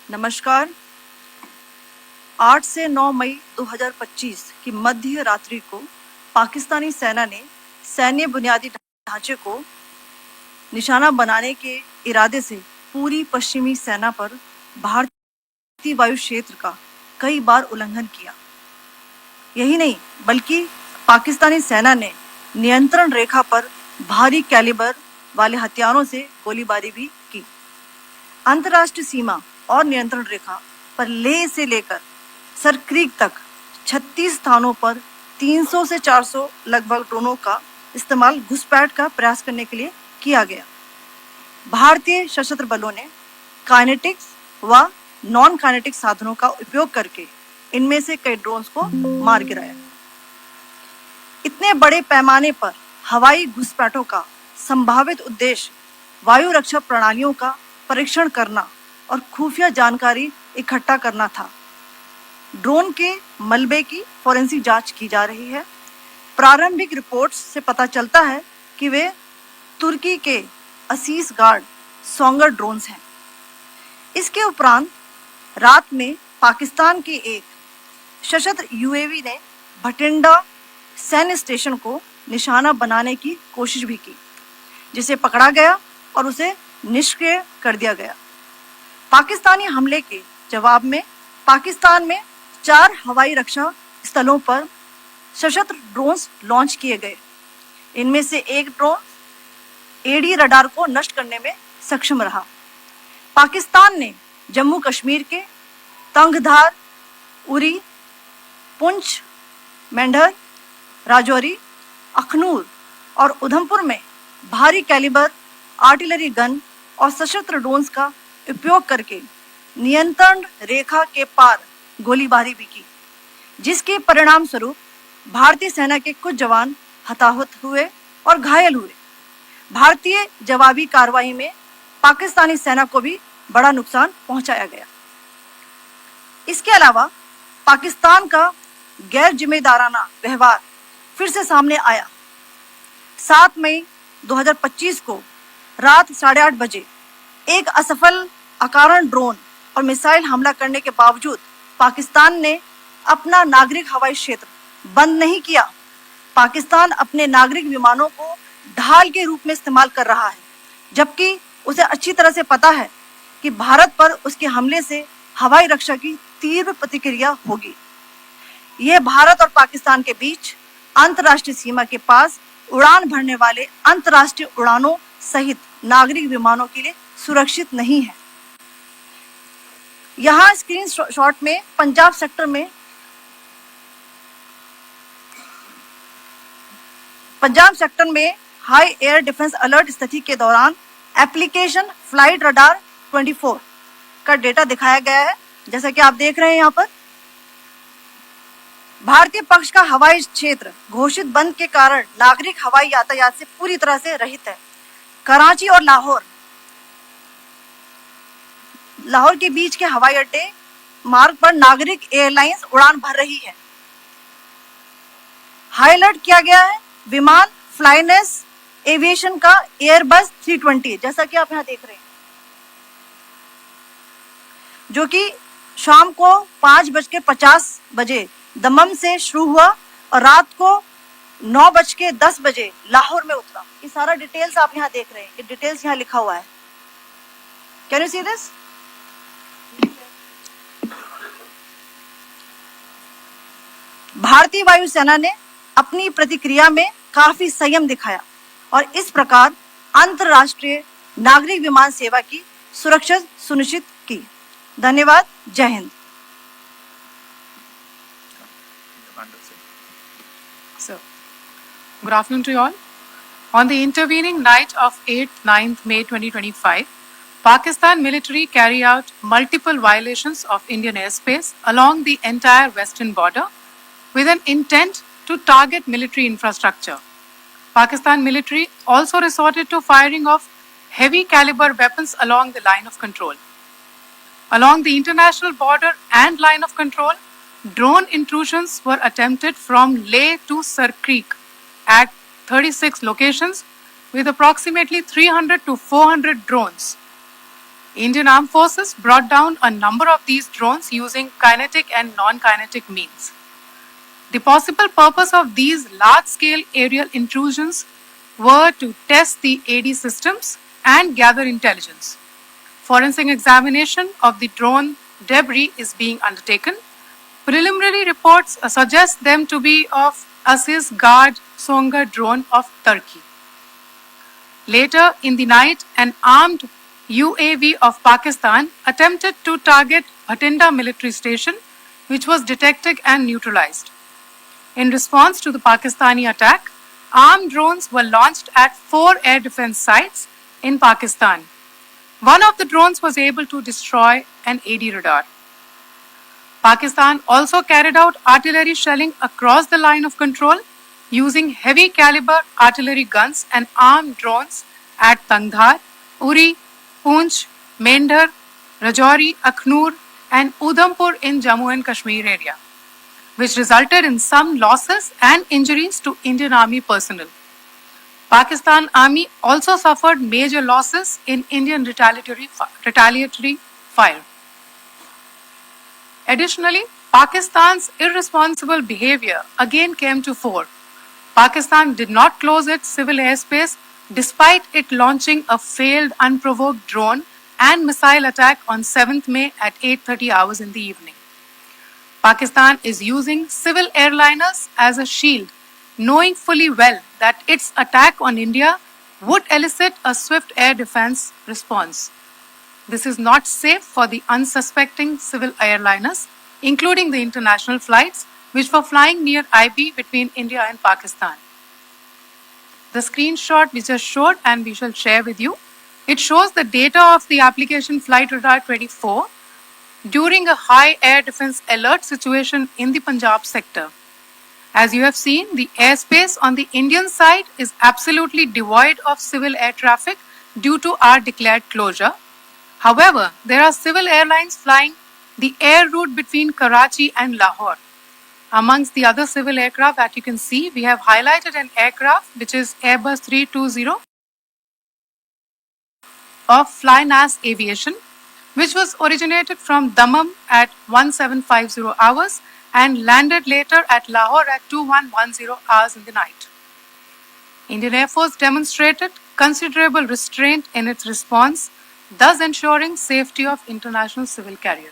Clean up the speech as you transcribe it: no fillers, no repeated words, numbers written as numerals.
नमस्कार। 8 से 9 मई 2025 की मध्य रात्रि को पाकिस्तानी सेना ने सैन्य बुनियादी ढांचे को निशाना बनाने के इरादे से पूरी पश्चिमी सेना पर भारतीय वायु क्षेत्र का कई बार उल्लंघन किया। यही नहीं बल्कि पाकिस्तानी सेना ने नियंत्रण रेखा पर भारी कैलिबर वाले हथियारों से गोलीबारी भी की। अंतर्राष्ट्रीय सीमा और नियंत्रण रेखा पर लेह से लेकर सरक्रीक तक 36 स्थानों पर 300 से 400 लगभग ड्रोनों का इस्तेमाल घुसपैठ का प्रयास करने के लिए किया गया। भारतीय सशस्त्र बलों ने काइनेटिक्स व नॉन काइनेटिक साधनों का उपयोग करके इनमें से कई ड्रोन्स को मार गिराया। इतने बड़े पैमाने पर हवाई घुसपैठों का संभावित उद्देश्य वायु रक्षा प्रणालियों का परीक्षण करना और खुफिया जानकारी इकट्ठा करना था। ड्रोन के मलबे की फोरेंसिक जांच की जा रही है। प्रारंभिक रिपोर्ट्स से पता चलता है कि वे तुर्की के असीस गार्ड सोंगर ड्रोन्स हैं। इसके उपरांत रात में पाकिस्तान के एक सशस्त्र यूएवी ने भटिंडा सैन्य स्टेशन को निशाना बनाने की कोशिश भी की, जिसे पकड़ा गया और उसे निष्क्रिय कर दिया गया। पाकिस्तानी हमले के जवाब में पाकिस्तान में 4 हवाई रक्षा स्थलों पर सशस्त्र ड्रोन्स लॉन्च किए गए। इनमें से एक ड्रोन एडी रडार को नष्ट करने में सक्षम रहा। पाकिस्तान ने जम्मू कश्मीर के तंगधार, उरी, पुंछ, मेंढर, राजौरी, अखनूर और उधमपुर में भारी कैलिबर आर्टिलरी गन और सशस्त्र ड्रोन्स का उपयोग करके नियंत्रण रेखा के पार गोलीबारी भी की, जिसके परिणाम स्वरूप भारतीय सेना के कुछ जवान हताहत हुए और घायल हुए। भारतीय जवाबी कार्रवाई में पाकिस्तानी सेना को भी बड़ा नुकसान पहुंचाया गया। इसके अलावा पाकिस्तान का गैर जिम्मेदाराना व्यवहार फिर से सामने आया। 7 मई 2025 को रात 8:30 बजे एक असफल अकारण ड्रोन और मिसाइल हमला करने के बावजूद पाकिस्तान ने अपना नागरिक हवाई क्षेत्र बंद नहीं किया। पाकिस्तान अपने नागरिक विमानों को ढाल के रूप में इस्तेमाल कर रहा है, जबकि उसे अच्छी तरह से पता है कि भारत पर उसके हमले से हवाई रक्षा की तीव्र प्रतिक्रिया होगी। यह भारत और पाकिस्तान के बीच अंतर्राष्ट्रीय सीमा के पास उड़ान भरने वाले अंतर्राष्ट्रीय उड़ानों सहित नागरिक विमानों के लिए सुरक्षित नहीं है। यहाँ स्क्रीन शॉट में पंजाब सेक्टर में हाई एयर डिफेंस अलर्ट स्थिति के दौरान एप्लीकेशन फ्लाइट रडार 24 का डेटा दिखाया गया है। जैसा कि आप देख रहे हैं यहाँ पर भारतीय पक्ष का हवाई क्षेत्र घोषित बंद के कारण नागरिक हवाई यातायात से पूरी तरह से रहित है। कराची और लाहौर के बीच के हवाई अड्डे मार्ग पर नागरिक एयरलाइंस उड़ान भर रही है। हाई अलर्ट किया गया है विमान फ्लाइनेस एविएशन का एयरबस 320, जैसा कि आप यहाँ देख रहे हैं, जो कि शाम को 5:50 बजे दमम से शुरू हुआ और रात को 9:10 बजे लाहौर में उतरा। ये सारा डिटेल्स आप यहाँ देख रहे हैं, ये डिटेल्स यहाँ लिखा हुआ है। Can you see this? भारतीय वायुसेना ने अपनी प्रतिक्रिया में काफी संयम दिखाया और इस प्रकार अंतर्राष्ट्रीय नागरिक विमान सेवा की सुरक्षा सुनिश्चित की। धन्यवाद। जय Hind. So, good afternoon to you all. On the intervening night of 8th 9th May 2025, Pakistan military carried out multiple violations of Indian airspace along the entire western border with an intent to target military infrastructure. Pakistan military also resorted to firing of heavy caliber weapons along the line of control. Along the international border and line of control, drone intrusions were attempted from Leh to Sar Creek at 36 locations with approximately 300 to 400 drones. Indian Armed Forces brought down a number of these drones using kinetic and non-kinetic means. The possible purpose of these large-scale aerial intrusions were to test the AD systems and gather intelligence. Forensic examination of the drone debris is being undertaken. Preliminary reports suggest them to be of Aziz Guard Songa drone of Turkey. Later in the night, an armed UAV of Pakistan attempted to target Bhatinda military station, which was detected and neutralized. In response to the Pakistani attack, armed drones were launched at 4 air defense sites in Pakistan. One of the drones was able to destroy an AD radar. Pakistan also carried out artillery shelling across the line of control using heavy caliber artillery guns and armed drones at Tangdhar, Uri, Poonch, Mendhar, Rajouri, Akhnur and Udhampur in Jammu and Kashmir area, which resulted in some losses and injuries to Indian Army personnel. Pakistan Army also suffered major losses in Indian retaliatory fire. Additionally, Pakistan's irresponsible behavior again came to fore. Pakistan did not close its civil airspace despite it launching a failed unprovoked drone and missile attack on 7th May at 8:30 hours in the evening. Pakistan is using civil airliners as a shield, knowing fully well that its attack on India would elicit a swift air defense response. This is not safe for the unsuspecting civil airliners, including the international flights which were flying near IB between India and Pakistan. The screenshot we just showed and we shall share with you, it shows the data of the application Flight Radar 24 during a high air defense alert situation in the Punjab sector. As you have seen, the airspace on the Indian side is absolutely devoid of civil air traffic due to our declared closure. However, there are civil airlines flying the air route between Karachi and Lahore. Amongst the other civil aircraft that you can see, we have highlighted an aircraft which is Airbus 320 of Flynas Aviation, which was originated from Dammam at 1750 hours and landed later at Lahore at 2110 hours in the night. Indian Air Force demonstrated considerable restraint in its response, thus ensuring safety of international civil carrier.